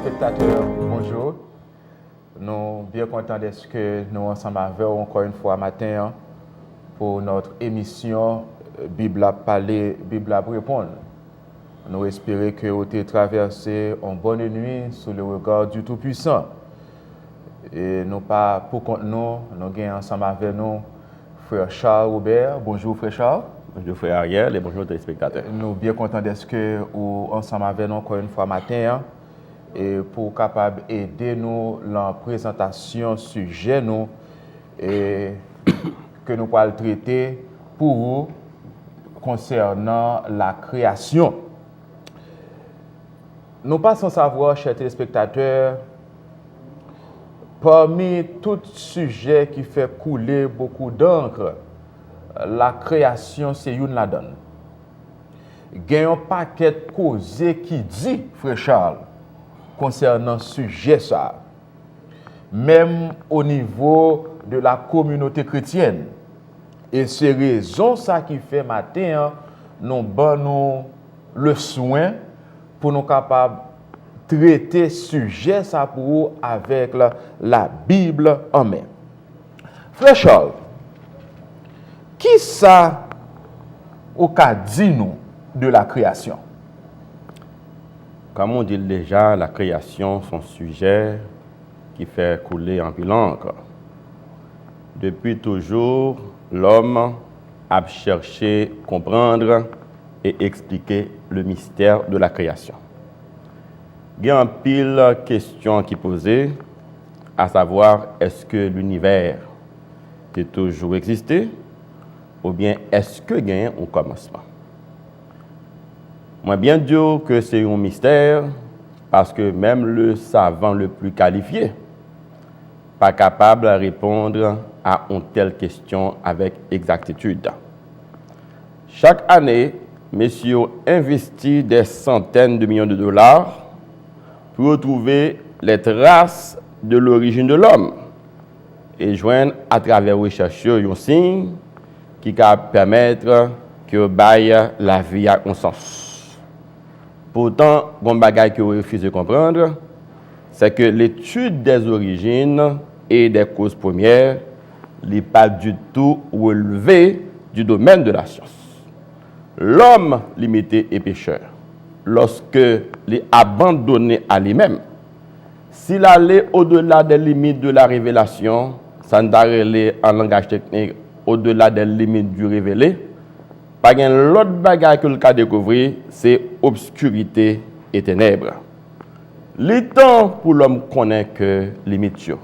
téléspectateurs, bonjour. Nous sommes bien contents d'être que nous ensemble avec vous encore une fois matin pour notre émission Bible à parler, Bible à répondre. Nous espérons que vous avez traversé une bonne nuit sous le regard du Tout-Puissant. Et nous pas pour compte nous avons ensemble avec nous frère Charles Robert. Bonjour frère Charles. Bonjour frère Ariel et bonjour téléspectateurs. Nous sommes bien contents d'être que vous ensemble avec nous encore une fois matin. Et pour capable aider nous dans la présentation sujet nous et que nous allons traiter pour vous concernant la création. Nous passons savoir, chers téléspectateurs, parmi tout sujet qui fait couler beaucoup d'encre, la création c'est une la donne. Il y a un paquet de causes qui dit, frère Charles, concernant ce sujet ça, même au niveau de la communauté chrétienne. Et c'est raison ça qui fait matin, nous avons le soin pour nous capables de traiter ce sujet ça pour vous avec la Bible en main. Frère Charles, qui ça au cas dit nous de la création? Comme on dit déjà, la création, son sujet qui fait couler en l'encre. Depuis toujours, l'homme a cherché à comprendre et expliquer le mystère de la création. Il y a un pile de questions qui posées, à savoir, est-ce que l'univers a toujours existé ou bien est-ce que il y a un commencement? Moi, bien dire que c'est un mystère parce que même le savant le plus qualifié n'est pas capable de répondre à une telle question avec exactitude. Chaque année, messieurs investissent des centaines de millions de dollars pour retrouver les traces de l'origine de l'homme et joindre à travers les recherches un signe qui va permettre que baille la vie à un sens. Pourtant, un bagage que vous refusez de comprendre, c'est que l'étude des origines et des causes premières n'est pas du tout relevée du domaine de la science. L'homme limité et pécheur, lorsque il est abandonné à lui-même, s'il allait au-delà des limites de la révélation, ça ne d'aller en langage technique au-delà des limites du révélé, pas gain l'autre bagage que le cas découvrir, c'est obscurité et ténèbres. Le temps pour l'homme connaît que limite yo.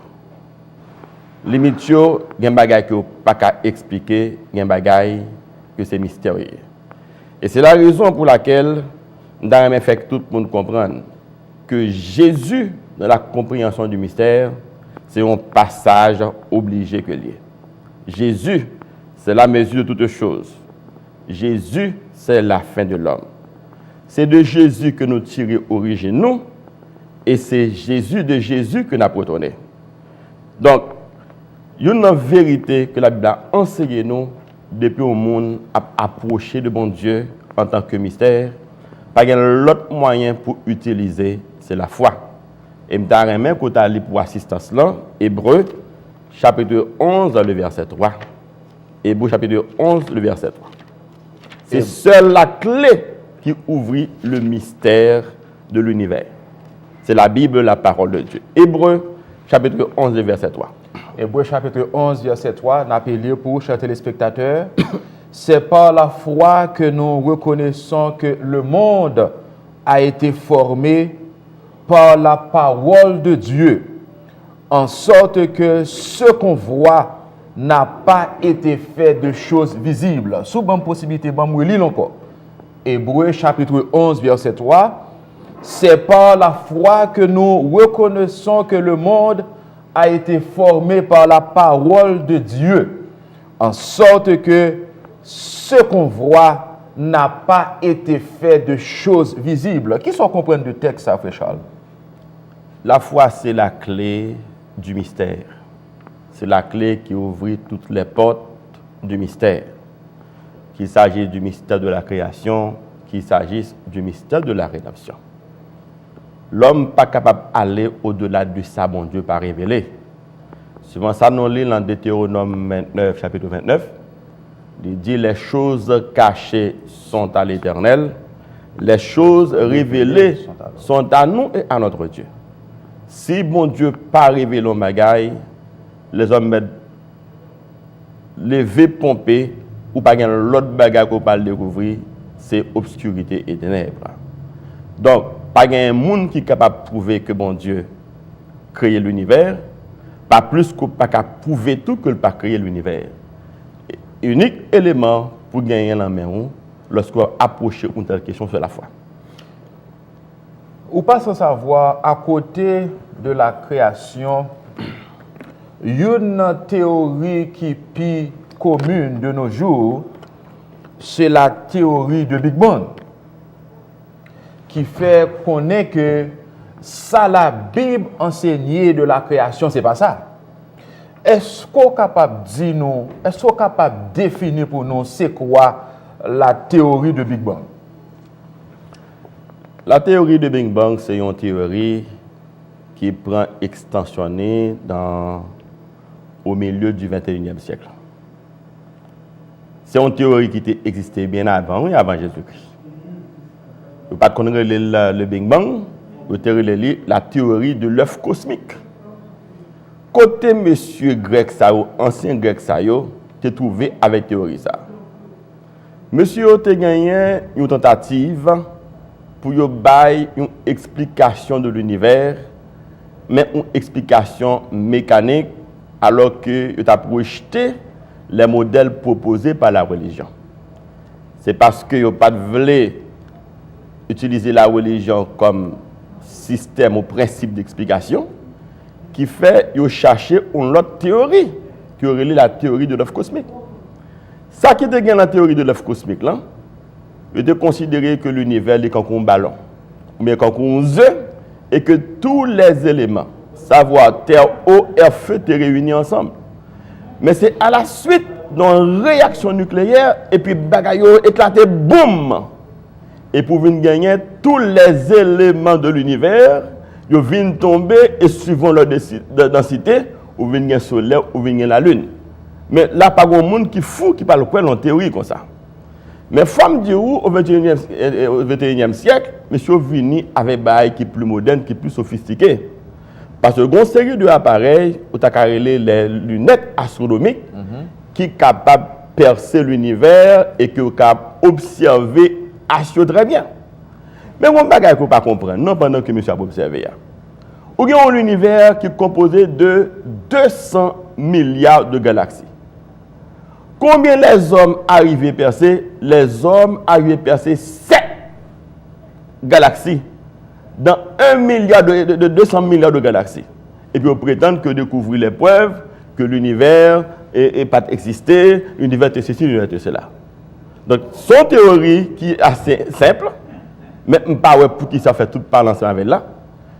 Limite yo, gen bagage que pas qu'à expliquer, gen bagage que c'est mystérieux. Et c'est la raison pour laquelle nous avons fait que tout le monde comprenne que Jésus, dans la compréhension du mystère, c'est un passage obligé que lié. Jésus, c'est la mesure de toutes choses. Jésus, c'est la fin de l'homme. C'est de Jésus que nous tirons origine, nous, et c'est Jésus de Jésus que nous avons retourné. Donc, il y a une vérité que la Bible a enseignée nous depuis au monde a approché de bon Dieu en tant que mystère. Pas l'autre moyen pour utiliser, c'est la foi. Et je vais vous aller pour assistance là, Hébreux, chapitre 11, le verset 3. Hébreux, chapitre 11, le verset 3. C'est seule la clé qui ouvre le mystère de l'univers. C'est la Bible, la parole de Dieu. Hébreux, chapitre 11, verset 3. Hébreux, chapitre 11, verset 3, n'appelez pour chers téléspectateurs. C'est par la foi que nous reconnaissons que le monde a été formé par la parole de Dieu, en sorte que ce qu'on voit n'a pas été fait de choses visibles. Sous bonne possibilité, je vais lire encore. Hébreux chapitre 11, verset 3. C'est par la foi que nous reconnaissons que le monde a été formé par la parole de Dieu, en sorte que ce qu'on voit n'a pas été fait de choses visibles. Qui sont comprendre du texte, ça, frère Charles? La foi, c'est la clé du mystère. C'est la clé qui ouvre toutes les portes du mystère. Qu'il s'agisse du mystère de la création, qu'il s'agisse du mystère de la rédemption. l'homme pas capable d'aller au-delà de ça, bon Dieu, pas révélé. Souvent, ça, nous lit dans Deutéronome 29, chapitre 29. Il dit, les choses cachées sont à l'Éternel, les choses révélées sont à nous et à notre Dieu. Si bon Dieu pas révélé au bagaille, les hommes mettent lever, pomper, ou pas l'autre bagaille qu'on peut découvrir, c'est obscurité et ténèbres. Donc, pas un monde qui est capable de prouver que bon Dieu crée l'univers, pas plus qu'on pas capable de prouver tout que le pas créer l'univers. Unique élément pour gagner la main lorsqu'on approche une telle question sur la foi. Ou pas sans savoir, à côté de la création, une théorie qui est plus commune de nos jours, c'est la théorie de Big Bang, qui fait connaître que ça la Bible enseignée de la création, c'est pas ça. Est-ce qu'on est capable de dire nous, est-ce qu'on est capable de définir pour nous c'est quoi la théorie de Big Bang? La théorie de Big Bang, c'est une théorie qui prend extensionnée au milieu du 21e siècle. C'est une théorie qui existait bien avant, oui, avant Jésus-Christ. Vous ne pouvez pas connaître le Big Bang, vous avez la théorie de l'œuf cosmique. Côté monsieur grec, ancien grec, tu trouvé avec théorie ça. Monsieur a gagné une tentative pour donner une explication de l'univers, mais une explication mécanique, alors que il a projeté les modèles proposés par la religion. C'est parce que il pas voulu utiliser la religion comme système ou principe d'explication qui fait qu'ils chercher une autre théorie, qui aurait la théorie de l'œuf cosmique. Ça qui est dans la théorie de l'œuf cosmique, là, il de considérer que l'univers est comme un ballon, ou bien comme un œuf, et que tous les éléments, savoir terre, eau, air, feu, sont réunis ensemble. Mais c'est à la suite d'une réaction nucléaire, et puis bagayo éclaté, boum! Et pour venir gagner tous les éléments de l'univers, ils viennent tomber et suivant leur densité, ou viennent le soleil, ou viennent la lune. Mais là, pas grand monde qui fou qui parle quoi en théorie comme ça. Mais femme dit où au 21e siècle, monsieur venu avec des qui plus moderne, qui plus sophistiqué. Parce que une série d'appareils, où tu as les lunettes astronomiques, qui sont capables de percer l'univers et qui sont capables d'observer très bien. Mais on ne peut pas comprendre, non pendant que monsieur a observé. Ou bien un univers qui est composé de 200 milliards de galaxies. Combien les hommes arrivent à percer? Les hommes arrivent à percer 7 galaxies dans 1 milliard de 200 milliards de galaxies. Et puis on prétend que découvrir les preuves que l'univers n'est pas existé, l'univers est ceci, l'univers est cela. Donc, son théorie qui est assez simple, mais pas pour qui ça fait tout parler ensemble avec là,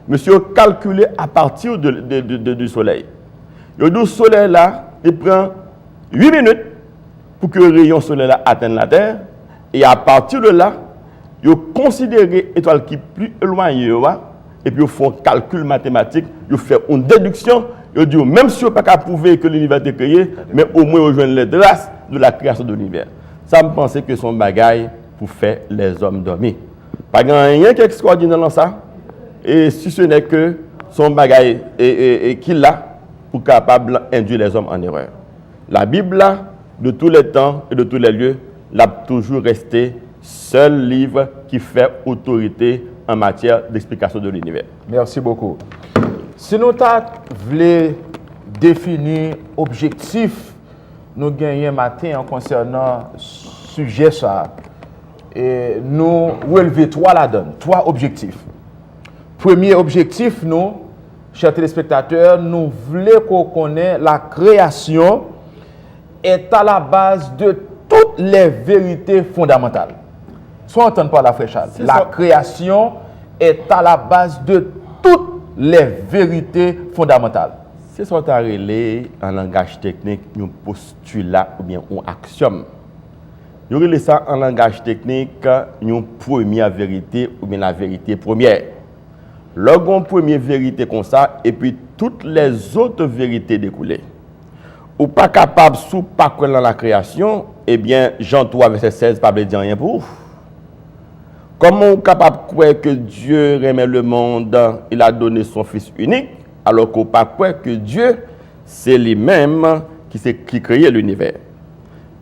monsieur calculé à partir du soleil. Le soleil là, il prend 8 minutes pour que le rayon solaire là atteigne la Terre, et à partir de là, il considère l'étoile qui est plus éloignée, et puis ils font un calcul mathématique, ils font une déduction, ils disent même si on ne peut pas prouver que l'univers est créé, mais au moins ils joignent les traces de la création de l'univers. Ça me pensait que son bagaille pour faire les hommes dormir. Pas rien qui est extraordinaire dans ça, et si ce n'est que son bagaille qu'il a pour capable d'induire les hommes en erreur. La Bible, là, de tous les temps et de tous les lieux, l'a toujours resté seul livre qui fait autorité en matière d'explication de l'univers. Merci beaucoup. Si nous voulons définir objectif, nous gagnons matin en concernant sujet ça, et nous relever trois la donne, trois objectifs. Premier objectif, nous, chers téléspectateurs, nous voulons qu'on connaisse la création est à la base de toutes les vérités fondamentales. Soit entendre par la fraîcheur. La création est à la base de toutes les vérités fondamentales. C'est ce qu'on a relé en langage technique, un postulat ou bien un axiome. Nous relé ça en langage technique, une première vérité ou bien la vérité première. Lorsqu'on première vérité comme ça, et puis toutes les autres vérités découlées. Ou pas capable, sous pas quoi dans la création, eh bien, Jean 3, verset 16, pas dire rien pour vous. Comment on est capable de croire que Dieu remet le monde, il a donné son Fils unique, alors qu'on ne peut pas croire que Dieu, c'est lui-même qui crée l'univers.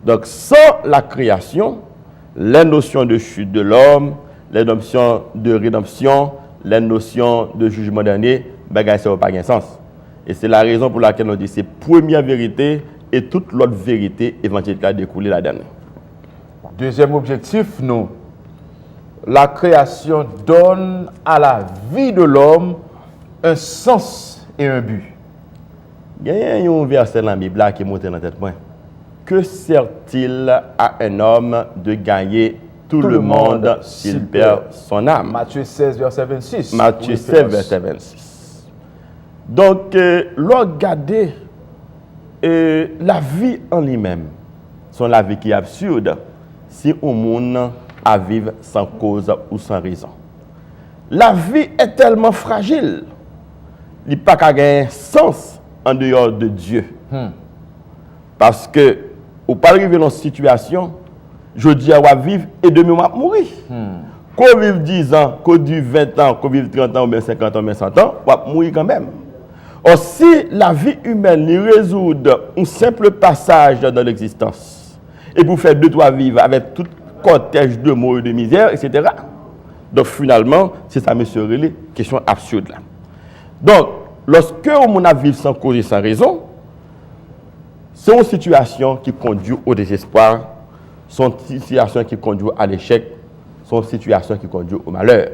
Donc, sans la création, les notions de chute de l'homme, les notions de rédemption, les notions de jugement dernier, ça n'a pas de sens. Et c'est la raison pour laquelle on dit que c'est la première vérité et toute l'autre vérité évangélique a découlé là-dedans. Deuxième objectif, nous, la création donne à la vie de l'homme un sens et un but. Il y a un verset dans la Bible qui est monté dans la tête. Que sert-il à un homme de gagner tout le monde s'il perd son âme? Matthieu 16, verset 26. Matthieu 16, verset 26. Donc, regardez la vie en lui-même. C'est la vie qui est absurde si on monde à vivre sans cause ou sans raison. La vie est tellement fragile, il n'y a pas qu'à gagner sens en dehors de Dieu. Parce que, ou pas arriver dans une situation, je dis à va vivre et demain on va mourir. Qu'on vive 10 ans, qu'on vive 20 ans, qu'on vive 30 ans, ou bien 50 ans, ou bien 100 ans, on va mourir quand même. Or, si la vie humaine y résout un simple passage dans l'existence, et pour faire 2-3 vivre avec tout cortège de maux et de misère, etc. Donc finalement, c'est ça, monsieur Relé, question absurde là. Donc, lorsque on a vivre sans cause et sans raison, c'est une situation qui conduit au désespoir, c'est une situation qui conduit à l'échec, c'est une situation qui conduit au malheur.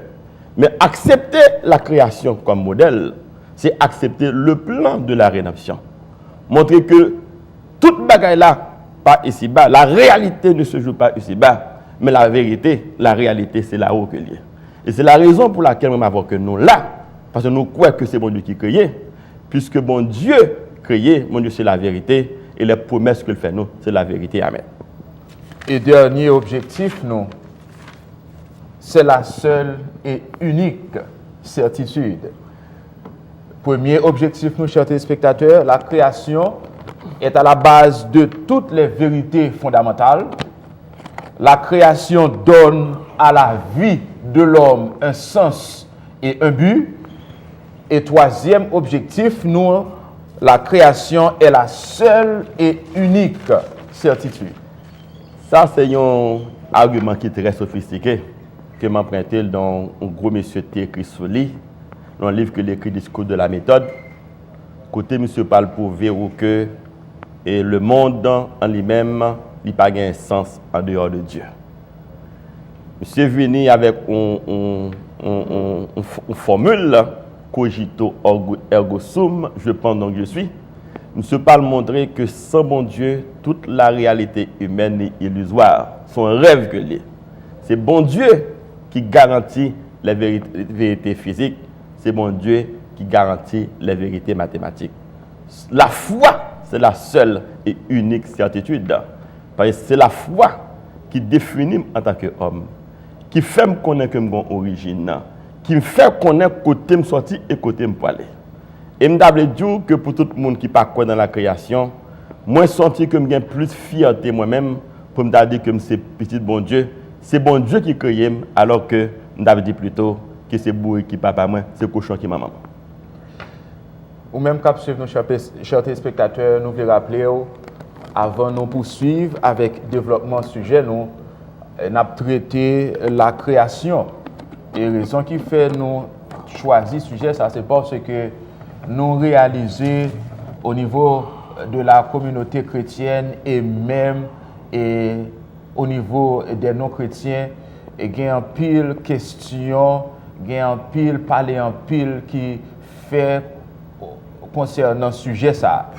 Mais accepter la création comme modèle, c'est accepter le plan de la rédemption. Montrer que toute bagaille là, pas ici-bas, la réalité ne se joue pas ici-bas, mais la vérité, la réalité, c'est là-haut que lié. Et c'est la raison pour laquelle nous avons que nous là, parce que nous croyons que c'est bon Dieu qui crée, puisque bon Dieu crée, mon Dieu c'est la vérité, et les promesses qu'il fait nous, c'est la vérité. Amen. Et dernier objectif, nous, c'est la seule et unique certitude. Premier objectif, nous, chers téléspectateurs, la création est à la base de toutes les vérités fondamentales. La création donne à la vie de l'homme un sens et un but. Et troisième objectif, nous, la création est la seule et unique certitude. Ça, c'est un argument qui est très sophistiqué, que m'a emprunté dans un gros monsieur T. écrit sur lui, dans un livre que l'écrit Discours de la méthode. Côté monsieur parle pour verrou que et le monde en lui-même, il n'a pas un sens en dehors de Dieu. Monsieur venu avec une formule, cogito ergo sum, je pense donc je suis. Monsieur parle montrer que sans bon Dieu, toute la réalité humaine est illusoire. C'est un rêve que l'est. C'est bon Dieu qui garantit les vérités physiques. C'est bon Dieu qui garantit les vérités mathématiques. La foi, c'est la seule et unique certitude. Parce que c'est la foi qui définit en tant qu'homme, qui fait me connaître que mon origine, qui me fait connaître côté me sorti et côté me aller. Et me dire que pour tout le monde qui pas quoi dans la création, moi senti que j'ai plus fierté moi-même pour me dire que c'est petit bon Dieu, c'est bon Dieu qui crée alors que me dit plutôt que c'est bourré qui papa moi, c'est cochon qui maman. Ou même cap suivre nos chers téléspectateurs, nous voulons rappeler avant de poursuivre avec le développement sujet, nous avons traité la création. Et la raison qui fait nous choisir ce sujet, ça c'est parce que nous réalisons au niveau de la communauté chrétienne et même au niveau des non-chrétiens, il y a un pile question, il y a un pile parler en pile qui fait concernant ce sujet ça.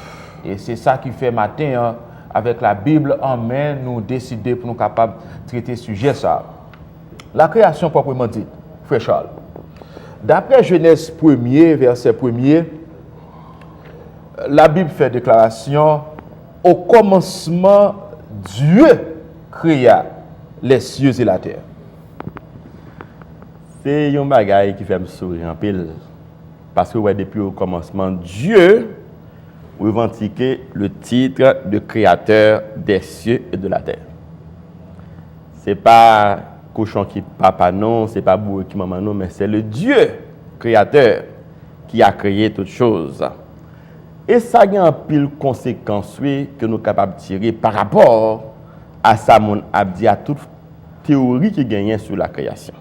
Et c'est ça qui fait matin, avec la Bible en main, nous décider pour nous capables de traiter ce sujet ça. La création proprement dite, frère Charles. D'après Genèse 1er, verset 1er, la Bible fait déclaration, au commencement, Dieu créa les cieux et la terre. C'est un bagage qui fait me sourire en pile. Parce que ouais, depuis au commencement, Dieu revendiquait le titre de créateur des cieux et de la terre. C'est pas cochon qui papa non, c'est pas bourreau qui maman non, mais c'est le Dieu créateur qui a créé toutes choses. Et ça a un pile conséquence oui, que nous sommes capables de tirer par rapport à ça mon abdi à toute théorie qui gagnait sur la création.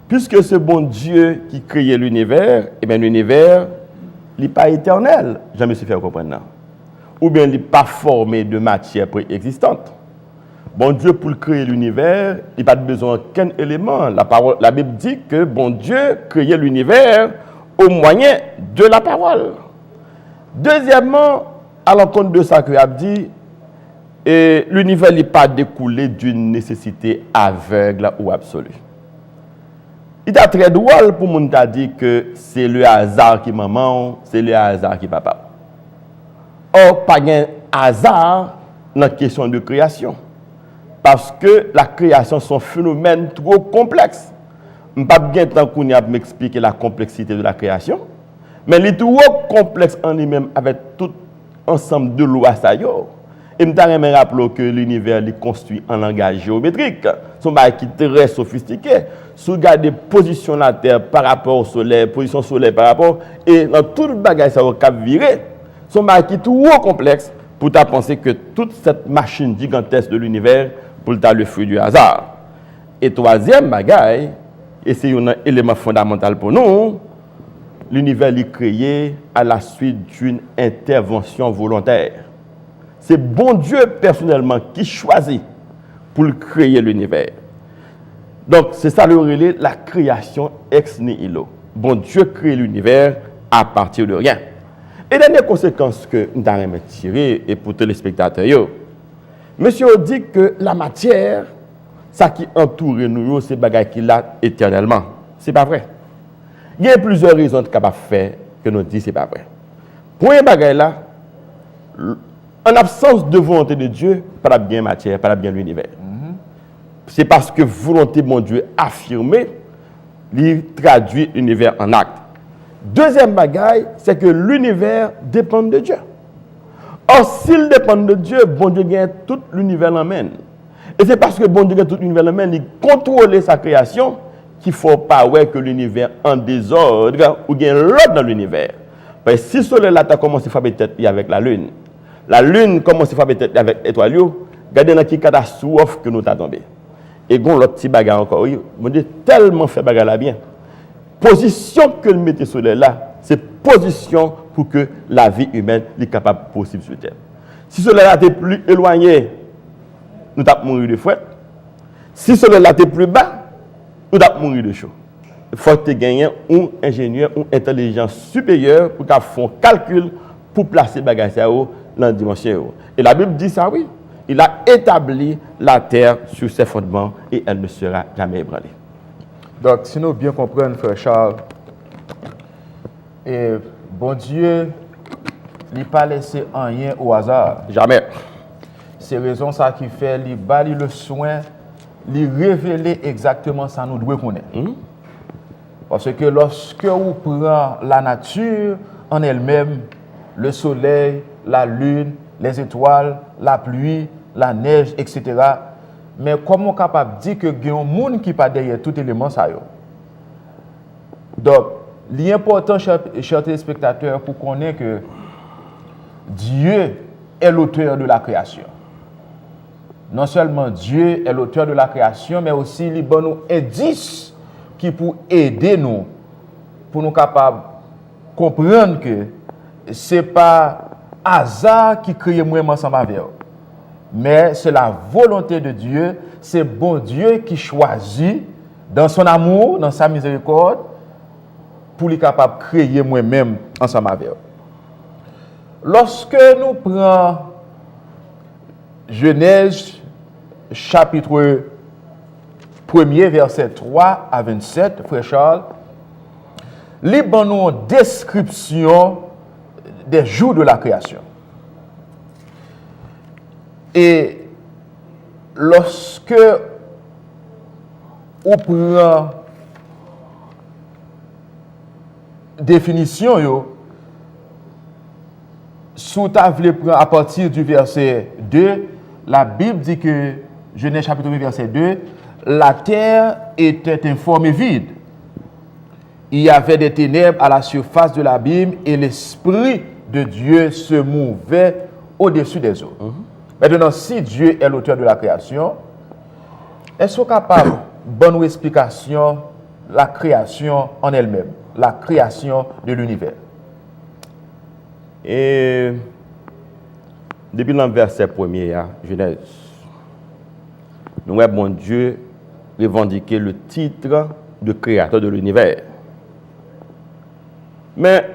Puisque ce bon Dieu qui créait l'univers, et bien l'univers n'est pas éternel, je me suis fait comprendre. Ou bien il n'est pas formé de matière préexistante. Bon Dieu, pour créer l'univers, il n'a pas besoin d'aucun élément. La Bible dit que bon Dieu créait l'univers au moyen de la parole. Deuxièmement, à l'encontre de ça que a dit, l'univers n'est pas découlé d'une nécessité aveugle ou absolue. Il est très drôle pour moun ta dit que c'est le hasard qui maman, c'est le hasard qui papa. Or, pas de hasard dans la question de création. Parce que la création est un phénomène trop complexe. Je ne vais pas bien temps qu'on y a m'expliquer la complexité de la création. Mais il est trop complexe en lui-même avec tout ensemble de lois. Et je me rappelle que l'univers est construit en langage géométrique. C'est un bagage qui est très sophistiqué. Si vous regardez la position de la Terre par rapport au Soleil, position Soleil par rapport, et dans tout le bagage, ça va virer. C'est un bagage qui est trop complexe pour penser que toute cette machine gigantesque de l'univers, pour le fruit du hasard. Et troisième bagage, et c'est un élément fondamental pour nous, l'univers est créé à la suite d'une intervention volontaire. C'est bon Dieu personnellement qui choisit pour créer l'univers. Donc, c'est ça le relais, la création ex nihilo. Bon Dieu crée l'univers à partir de rien. Et la dernière conséquence que nous avons tirée, et pour tous les spectateurs, monsieur dit que la matière, ça qui entoure nous, c'est bagage qui l'a éternellement. Ce n'est pas vrai. Il y a plusieurs raisons capables de faire que nous disons que ce n'est pas vrai. Premier bagage là, en absence de volonté de Dieu, pas bien matière, pas bien l'univers. C'est parce que volonté de mon Dieu affirmée, il traduit l'univers en acte. Deuxième bagaille, c'est que l'univers dépend de Dieu. Or, s'il dépend de Dieu, bon Dieu gagne tout l'univers en main. Et c'est parce que bon Dieu gagne tout l'univers en main, il contrôle sa création, qu'il ne faut pas que l'univers en désordre ou gagne l'autre dans l'univers. Parce que si le soleil là, tu as commencé à faire tête avec la lune commence à faire tête avec l'étoile, regardez dans quelle catastrophe que nous avons tombé. Et bon, l'autre petit bagarre encore, mon Dieu, tellement fait bagarre là bien. Position que le mettait sur là, c'est position pour que la vie humaine soit capable possible sur terre. Si cela était plus éloigné, nous allons mourir de fouette. Si cela était plus bas, nous allons mourir de chaud. Il faut que tu gagnes un ingénieur, une intelligence supérieure pour faire un calcul pour placer les bagages dans la dimension. Et la Bible dit ça, oui. Il a établi la terre sur ses fondements et elle ne sera jamais ébranlée. Donc, si nous bien comprenons, frère Charles, et bon Dieu n'a pas laissé rien au hasard. Jamais. C'est raison ça qui fait, il bali le soin, il révéler exactement ça nous devons connaître. Parce que lorsque vous prenez la nature en elle-même, le soleil, la lune, les étoiles, la pluie, la neige, etc. Mais comment on est capable de dire que il y a un monde qui n'est pas derrière tout élément ça? Donc, l'important, chers téléspectateurs, pour connaître que Dieu est l'auteur de la création. Non seulement Dieu est l'auteur de la création, mais aussi il donne nous indices qui pour aider nous, pour nous capables de comprendre que ce n'est pas hasard qui crée moi ensemble avec eux. Mais c'est la volonté de Dieu, c'est bon Dieu qui choisit dans son amour, dans sa miséricorde, pour lui capable de créer moi-même ensemble avec eux. Lorsque nous prenons Genèse chapitre 1er, verset 3 à 27, frère Charles, il donne nous une description des jours de la création. Et lorsque on prend définition, yo, sous ta vle prendre à partir du verset 2, la Bible dit que, Genèse chapitre 1, verset 2, la terre était informe et vide. Il y avait des ténèbres à la surface de l'abîme et l'Esprit de Dieu se mouvait au-dessus des eaux. Maintenant, si Dieu est l'auteur de la création, est-ce qu'on est capable de bonne explication la création en elle-même, la création de l'univers? Et depuis le verset premier, Genèse, nous avons bon Dieu revendiqué le titre de créateur de l'univers. Mais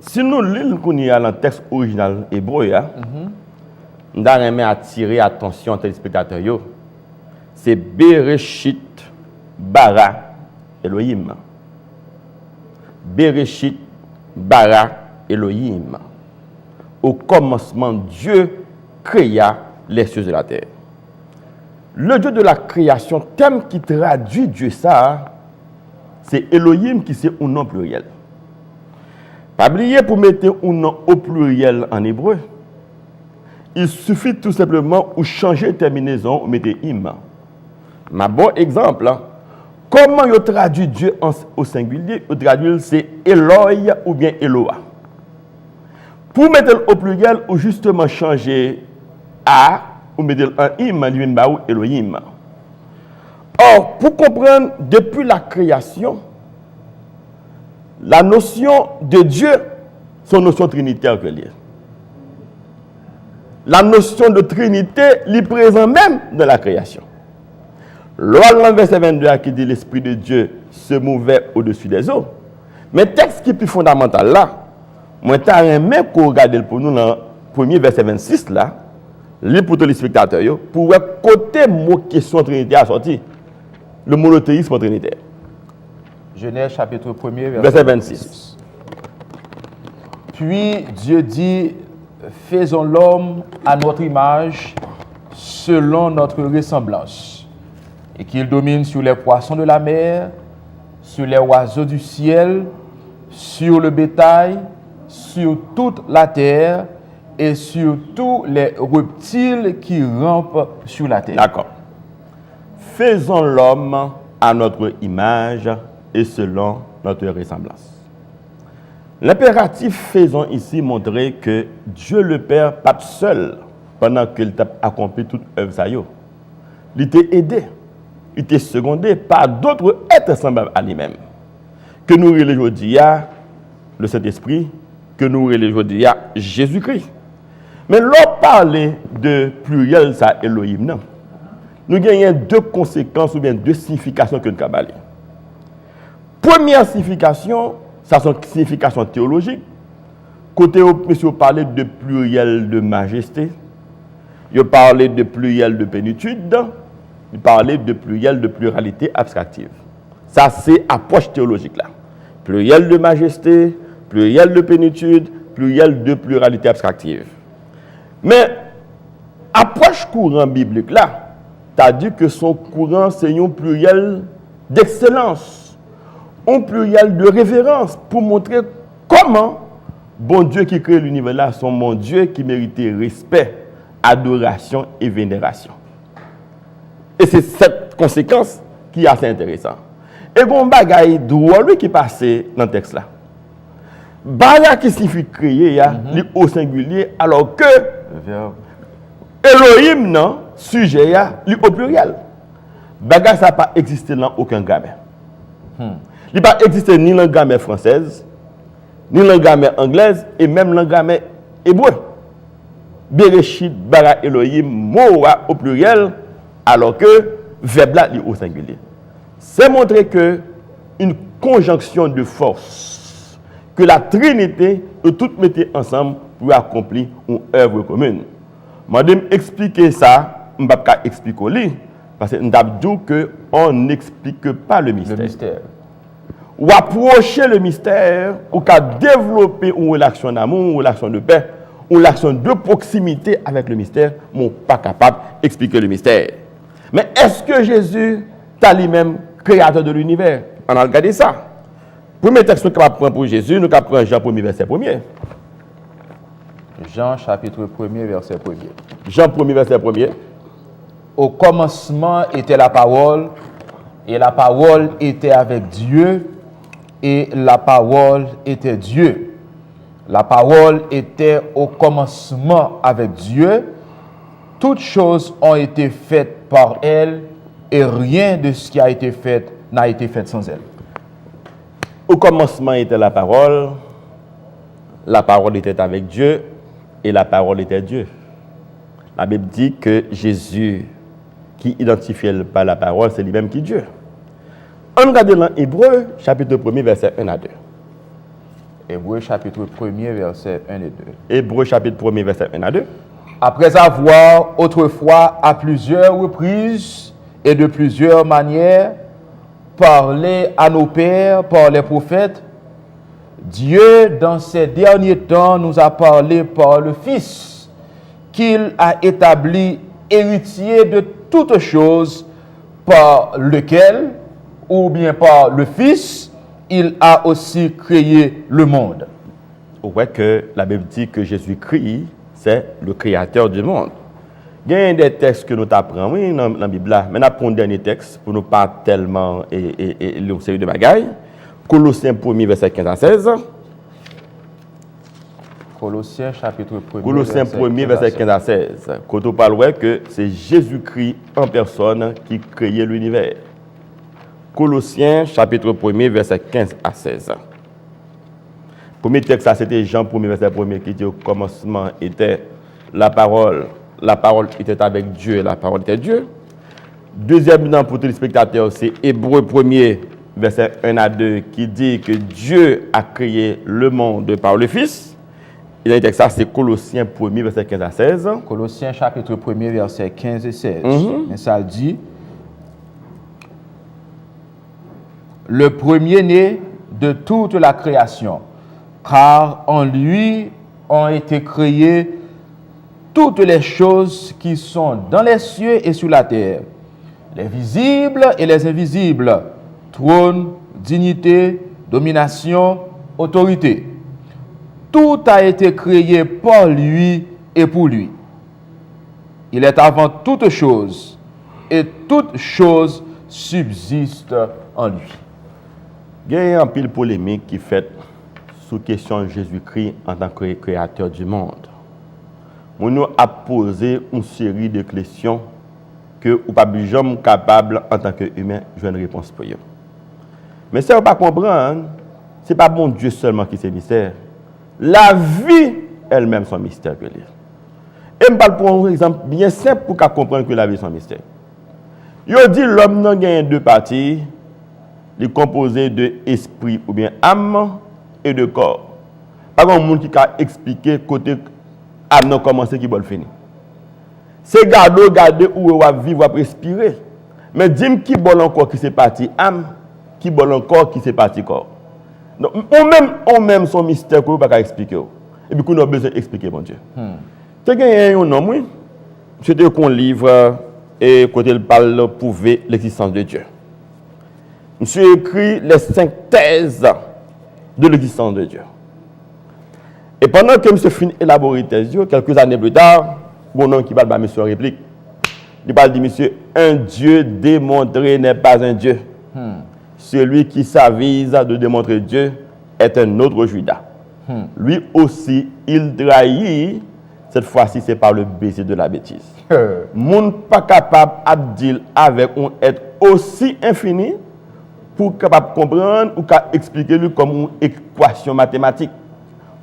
si nous lisons dans le texte original hébreu, nous avons attiré l'attention des téléspectateurs. C'est Bereshit bara Elohim. Bereshit bara Elohim. Au commencement, Dieu créa les cieux et la terre. Le Dieu de la création, thème qui traduit Dieu ça, c'est Elohim qui c'est un nom pluriel. Pas oublier pour mettre un nom au pluriel en hébreu. Il suffit tout simplement de changer la terminaison ou mettre im. Un bon exemple, comment on traduit Dieu au singulier, on traduit c'est Eloi ou bien Eloa. Pour mettre au pluriel, ou justement changer A ou mettre un im, lui-même Elohim. Or, pour comprendre, depuis la création, la notion de Dieu, c'est une notion trinitaire que liée. La notion de Trinité est présente même dans la création. Lors verset 22 qui dit l'Esprit de Dieu se mouvait au-dessus des eaux. Mais le texte qui est plus fondamental là, moi je aimé qu'on regarde pour nous dans le premier verset 26 là, lis pour tous les spectateurs, pour voir côté mot question Trinité a sorti. Le monothéisme trinitaire. Genèse chapitre 1er, verset 26. Puis Dieu dit, faisons l'homme à notre image, selon notre ressemblance, et qu'il domine sur les poissons de la mer, sur les oiseaux du ciel, sur le bétail, sur toute la terre, et sur tous les reptiles qui rampent sur la terre. D'accord. Faisons l'homme à notre image et selon notre ressemblance. L'impératif faisons ici montrer que Dieu le Père pas seul pendant qu'il a accompli toute œuvre ça yo. Il était aidé, il était secondé par d'autres êtres semblables à lui-même. Que nous relèvons aujourd'hui le Saint-Esprit, que nous relèvons aujourd'hui Jésus-Christ. Mais l'on parle de pluriel ça Elohim non. Nous gagnons deux conséquences ou bien deux significations que nous avons. Première signification, ça c'est une signification théologique. Côté où monsieur parlait de pluriel de majesté, il parlait de pluriel de plénitude, il parlait de pluriel de pluralité abstractive. Ça c'est approche théologique là. Pluriel de majesté, pluriel de plénitude, pluriel de pluralité abstractive. Mais approche courant biblique là, c'est-à-dire que son courant, c'est un pluriel d'excellence, un pluriel de révérence pour montrer comment bon Dieu qui crée l'univers là, son bon Dieu qui méritait respect, adoration et vénération. Et c'est cette conséquence qui est assez intéressante. Et bon bagaille droit lui qui passait dans le texte là. Baya qui signifie créer, au singulier, alors que Elohim, non, sujet, au pluriel. Bagage, ça n'a pas existé dans aucun grammaire. Il n'a pas existé ni dans la grammaire française, ni dans la grammaire anglaise, et même dans la grammaire hébreu. Bereshit, bara Elohim, mot au pluriel, alors que verbe là, au singulier. C'est montrer que une conjonction de force, que la Trinité, tout mettait ensemble pour accomplir une œuvre commune. Madame expliquer ça, je ne vais pas expliquer parce que nous avons dit qu'on n'explique pas le mystère. Ou approcher le mystère, ou qu'à développer une relation d'amour, une relation de paix, une relation de proximité avec le mystère, mais on n'est pas capable d'expliquer le mystère. Mais est-ce que Jésus est lui-même créateur de l'univers? On a regardé ça. Premier texte que nous prendre pour Jésus, nous prenons Jean 1er, verset 1er. Jean chapitre 1er, verset 1er. Jean 1er, verset 1er. Au commencement était la parole, et la parole était avec Dieu, et la parole était Dieu. La parole était au commencement avec Dieu. Toutes choses ont été faites par elle, et rien de ce qui a été fait n'a été fait sans elle. Au commencement était la parole était avec Dieu, et la parole était Dieu. La Bible dit que Jésus, qui identifiait par la parole, c'est lui-même qui est Dieu. On regarde dans Hébreu, chapitre 1er, verset 1 à 2. Hébreu chapitre 1er, verset 1 et 2. Hébreu, chapitre 1er, verset 1 à 2. Après avoir autrefois à plusieurs reprises et de plusieurs manières parlé à nos pères par les prophètes, Dieu, dans ces derniers temps, nous a parlé par le Fils, qu'il a établi héritier de toutes choses, par lequel, ou bien par le Fils, il a aussi créé le monde. On voit que la Bible dit que Jésus-Christ, c'est le créateur du monde. Il y a des textes que nous apprenons oui, dans la Bible, mais nous apprenons un dernier texte pour ne pas tellement le série de bagailles. Colossiens 1er, verset 15 à 16. Colossiens chapitre 1er, Colossiens 1er, verset 15 à 16. Quand on parle que c'est Jésus-Christ en personne qui créait l'univers. Colossiens chapitre 1er, verset 15 à 16. Premier texte, ça c'était Jean 1er, verset 1er qui dit au commencement était la parole était avec Dieu, la parole était Dieu. Deuxième nom pour tous les spectateurs, c'est Hébreu 1er, verset 1 à 2, qui dit que Dieu a créé le monde par le Fils. Et dans le texte, ça c'est Colossiens 1er, verset 15 à 16. Colossiens chapitre 1er, verset 15 et 16. Mais ça dit, le premier-né de toute la création, car en lui ont été créées toutes les choses qui sont dans les cieux et sur la terre, les visibles et les invisibles, trône, dignité, domination, autorité. Tout a été créé par lui et pour lui. Il est avant toutes choses, et toutes choses subsistent en lui. Il y a un pile polémique qui fait sous question de Jésus-Christ en tant que créateur du monde. On nous a posé une série de questions que nous ne sommes jamais capables en tant qu'humain de jouer une réponse pour eux. Mais ça, on ne pas comprendre, ce n'est pas bon Dieu seulement qui c'est mystère. La vie elle-même son mystère. Et je parle pour un exemple bien simple pour comprendre que la vie est son mystère. Il dit l'homme n'a gagné deux parties, il est composé de esprit ou bien âme et de corps. Pas grand monde qui a expliqué côté âme n'a commencé qui va le finir. C'est garder où on va vivre, on va respirer. Mais dis-moi qui bol encore qui c'est parti âme, qui bol encore qui c'est parti corps. Donc, on même son mystère que vous ne pouvez pas expliquer. Et puis, nous avons besoin d'expliquer, mon Dieu. Tu as un nom, oui. C'était un livre et quand il parle de prouver l'existence de Dieu. Monsieur écrit les 5 thèses de l'existence de Dieu. Et pendant que monsieur finit élaborer thèse, quelques années plus tard, mon nom qui parle, monsieur réplique. Il parle de monsieur, un Dieu démontré n'est pas un Dieu. Celui qui s'avise de démontrer Dieu est un autre Judas. Lui aussi, il trahit. Cette fois-ci, c'est par le baiser de la bêtise. Moun pas capable de dire avec un être aussi infini pour capable comprendre ou expliquer lui comme une équation mathématique,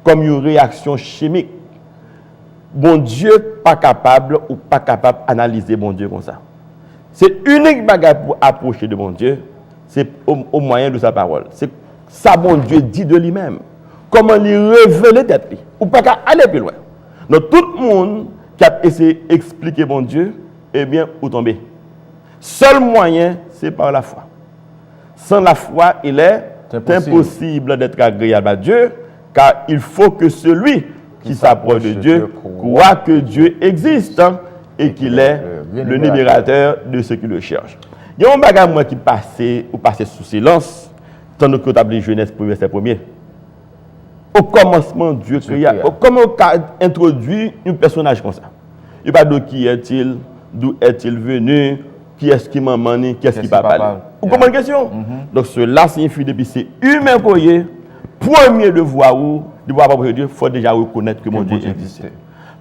comme une réaction chimique. Bon Dieu pas capable ou pas capable d'analyser bon Dieu comme ça. C'est unique bagage pour approcher de bon Dieu. C'est au moyen de sa parole. C'est ça, bon Dieu dit de lui-même. Comment lui révéler d'être lui. Ou pas qu'à aller plus loin. Donc, tout le monde qui a essayé d'expliquer bon Dieu, eh bien, où tomber. Seul moyen, c'est par la foi. Sans la foi, il est impossible d'être agréable à Dieu, car il faut que celui qui s'approche de Dieu croit que Dieu existe et qu'il est le libérateur de ceux qui le cherchent. Il y a un bagage moi qui passait sous silence, Tandis que tu as Genèse 1, verset 1er. Au commencement, Dieu créa. Comment on a introduit un personnage comme ça? Il n'y a pas de qui est-il, d'où est-il venu, qui est-ce qui m'a mané, qui est-ce qui va parler. Vous comprenez la question? Donc cela signifie depuis c'est humain pour y premier devoir ou devoir pour Dieu, il faut déjà reconnaître que mon Dieu existe.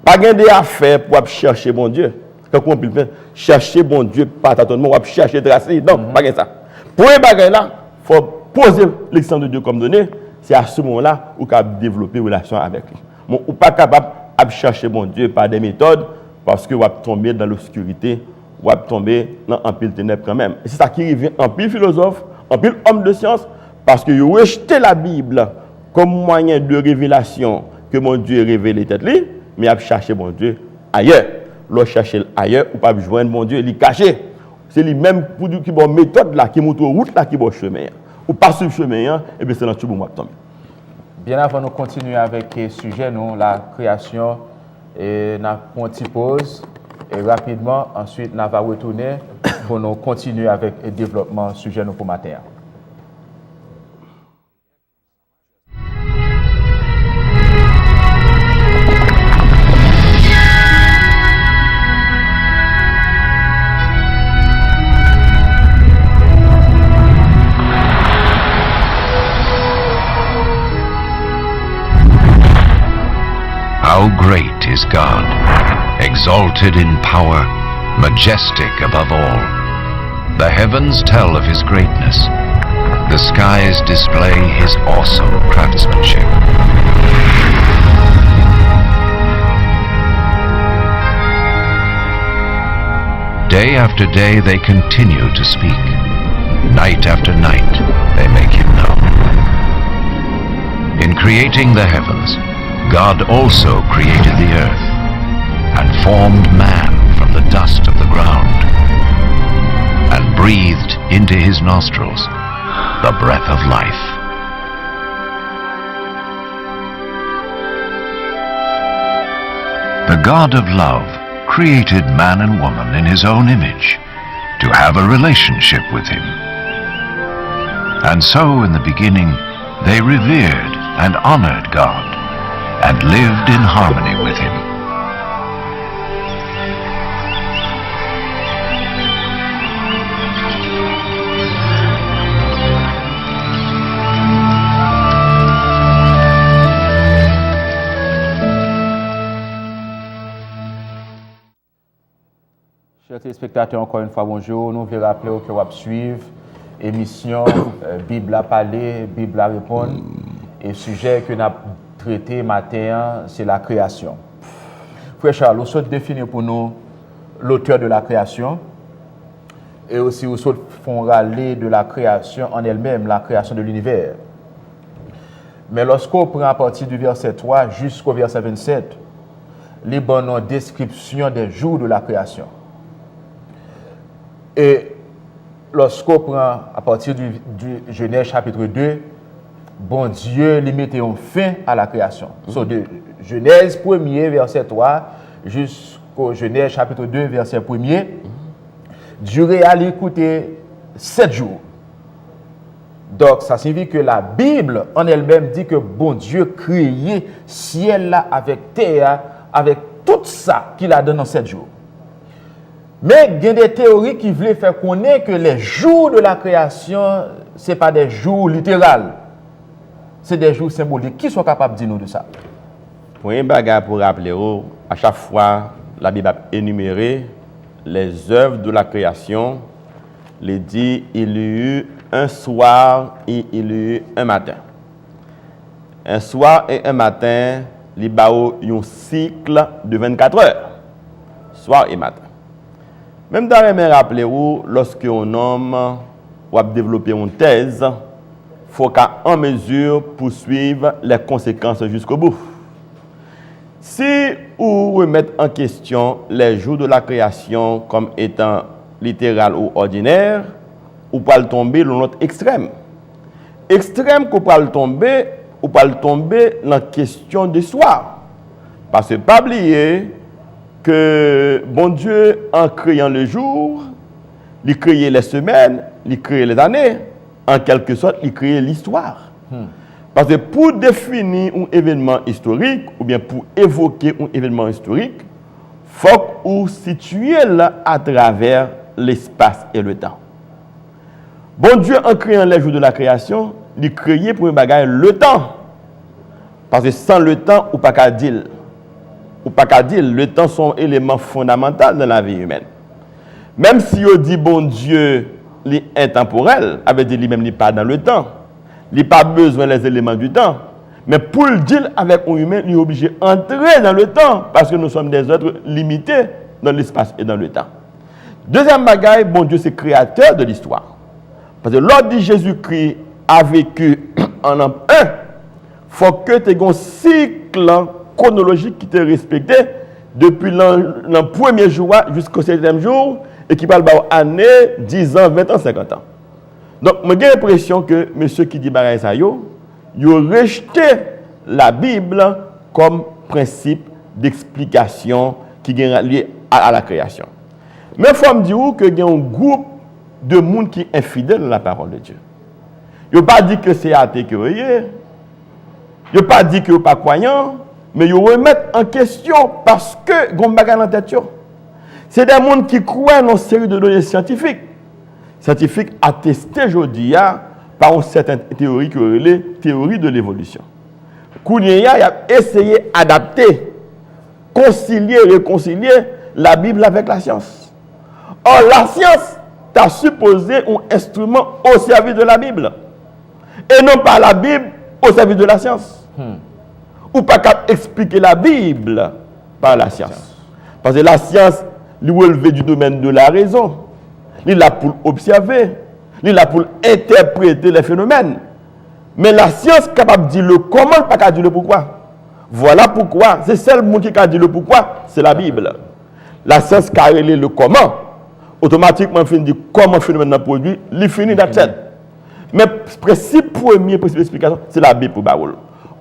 Pas gagner à faire pour chercher mon Dieu. Quand on peut faire chercher mon Dieu par tâtonnement, on va chercher tracer. Non, pas gagner ça. Pour les bagages là, il faut poser l'exemple de Dieu comme donné. C'est à ce moment-là où on développer une relation avec lui. Bon, ou pas capable de chercher mon Dieu par des méthodes parce que vous tomber dans l'obscurité, vous tomber dans un pile ténèbres quand même. Et c'est ça qui revient en pile philosophe, en pile homme de science, parce que vous rejetez la Bible comme moyen de révélation que mon Dieu est révélé tête lui, mais vous cherchez mon Dieu ailleurs. Vous cherchez ailleurs ou pas joindre mon Dieu, il est caché. C'est lui-même pour qui bon méthode là, qui montre route là, qui bon chemin. Ou pas sur le chemin, et bien c'est dans tout le monde tomber. Bien avant de continuer avec le sujet, nous, la création, et nous avons une petite pause. Et rapidement, ensuite, nous allons retourner pour nous continuer avec le développement du sujet nous pour matin. How great is God, exalted in power, majestic above all. The heavens tell of his greatness. The skies display his awesome craftsmanship. Day after day they continue to speak. Night after night they make him known. In creating the heavens, God also created the earth and formed man from the dust of the ground and breathed into his nostrils the breath of life. The God of love created man and woman in his own image to have a relationship with him. And so in the beginning they revered and honored God and lived in harmony with him. Chers téléspectateurs, encore une fois, bonjour. Nous voulons rappeler que vous suivre l'émission Bible à parler, Bible à répondre. Et le sujet que nous avons traité matin, c'est la création. Frère Charles, vous souhaitez définir pour nous l'auteur de la création et aussi vous souhaitez font râler de la création en elle-même, la création de l'univers. Mais lorsqu'on prend à partir du verset 3 jusqu'au verset 27, les bonnes descriptions des jours de la création. Et lorsqu'on prend à partir du Genèse chapitre 2, bon Dieu limite en fin à la création. De Genèse 1er, verset 3, jusqu'au Genèse chapitre 2, verset 1er, Dieu a écouté 7 jours. Donc, ça signifie que la Bible en elle-même dit que bon Dieu créé ciel là avec terre, avec tout ça qu'il a donné en 7 jours. Mais il y a des théories qui voulaient faire connaître que les jours de la création, ce n'est pas des jours littéraux. C'est des jours symboliques. Qui sont capables de dire nous de ça? Pour un bagage pour rappeler, à chaque fois, la Bible a énuméré les œuvres de la création. Il dit il y a eu un soir et il y a eu un matin. Un soir et un matin, il y a eu un cycle de 24 heures. Soir et matin. Même dans les mêmes rappelez, lorsqu'un homme a développé une thèse, il faut qu'en mesure poursuivre les conséquences jusqu'au bout. Si vous remettez en question les jours de la création comme étant littéral ou ordinaire, vous pouvez tomber dans l'autre extrême. Extrême que vous pouvez tomber dans la question du soir. Parce que pas oublier que bon Dieu, en créant le jour, il crée les semaines, il crée les années, en quelque sorte, il crée l'histoire. Parce que pour définir un événement historique, ou bien pour évoquer un événement historique, il faut qu'on situe là à travers l'espace et le temps. Bon Dieu, en créant les jours de la création, il créé pour un bagage le temps. Parce que sans le temps, ou pas qu'à dire. Ou pas qu'à dire, le temps sont un élément fondamental dans la vie humaine. Même si on dit bon Dieu, il est intemporel, avec dit lui-même, il n'est pas dans le temps. Il n'a pas besoin des éléments du temps. Mais pour le dire avec un humain, il est obligé d'entrer dans le temps, parce que nous sommes des êtres limités dans l'espace et dans le temps. Deuxième bagaille, bon Dieu, c'est créateur de l'histoire. Parce que lors de Jésus-Christ a vécu en an 1, il faut que tu aies un cycle chronologique qui te respecté depuis le premier jour jusqu'au 7e jour et qui parle d'années, 10 ans, 20 ans, 50 ans. Donc, j'ai l'impression que monsieur qui dit bagaille ça, il a rejeté la Bible comme principe d'explication qui est lié à la création. Mais il faut me dire qu'il y a un groupe de monde qui est infidèle à la parole de Dieu. Il n'a pas dit que c'est athée que vous êtes. Il n'a pas dit que vous n'êtes pas croyant. Mais ils remettent en question parce que vous avez dans la tête. C'est des gens qui croient dans une série de données scientifiques. Scientifiques attestés aujourd'hui par une certaine théorie qui est la théorie de l'évolution. Kounia a essayé d'adapter, concilier, réconcilier la Bible avec la science. Or, la science t'a supposé un instrument au service de la Bible. Et non pas la Bible au service de la science. Ou pas qu'à expliquer la Bible par la science. Parce que la science, lui relève du domaine de la raison. Il est là pour observer. Il est là pour interpréter les phénomènes. Mais la science est capable de dire le comment, pas qu'à dire le pourquoi. Voilà pourquoi. C'est seul monde qui a dit le pourquoi, c'est la Bible. La science qui a révélé le comment, automatiquement, il dit comment le phénomène est produit, il finit d'être. Mais le principe premier, principe d'explication, c'est la Bible pour Baoul.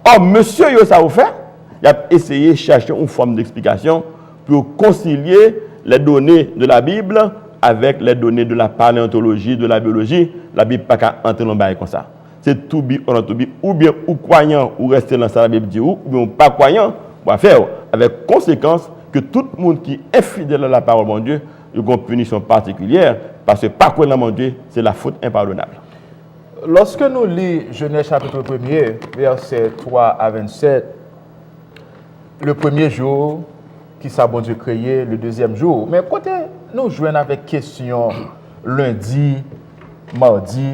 Or, monsieur, ça a fait, il a essayé de chercher une forme d'explication pour concilier les données de la Bible avec les données de la paléontologie, de la biologie. La Bible n'a pas entrer dans le comme ça. C'est tout bien, ou bien ou croyant, ou rester dans la Bible dit ou bien pas croyant, on va faire avec conséquence que tout le monde qui est fidèle à la parole de Dieu, il y a une punition particulière parce que pas croire dans mon Dieu, c'est la faute impardonnable. Lorsque nous lisons Genèse chapitre 1er, versets 3 à 27, le premier jour qui s'est bon Dieu créé, le deuxième jour, mais côté nous jouons avec question lundi, mardi,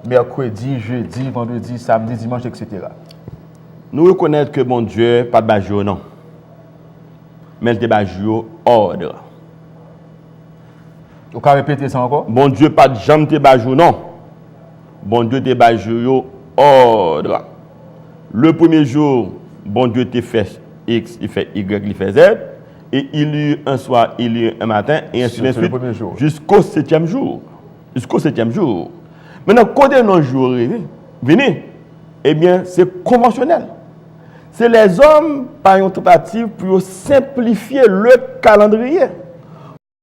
mercredi, jeudi, vendredi, samedi, dimanche, etc. Nous reconnaissons que bon Dieu pas de jour non, mais il a jour ordre. Vous pouvez répéter ça encore? Bon Dieu pas de jamais te jour non. Bon Dieu te bat jour ordre. Le premier jour, bon Dieu te fait X, il fait Y, il fait Z. Et il y a un soir, il y a un matin, et ainsi de suite, jusqu'au 7e jour. Jusqu'au 7e jour. Maintenant, quand nos jours venez, eh bien, c'est conventionnel. C'est les hommes, par une tentative, pour simplifier le calendrier.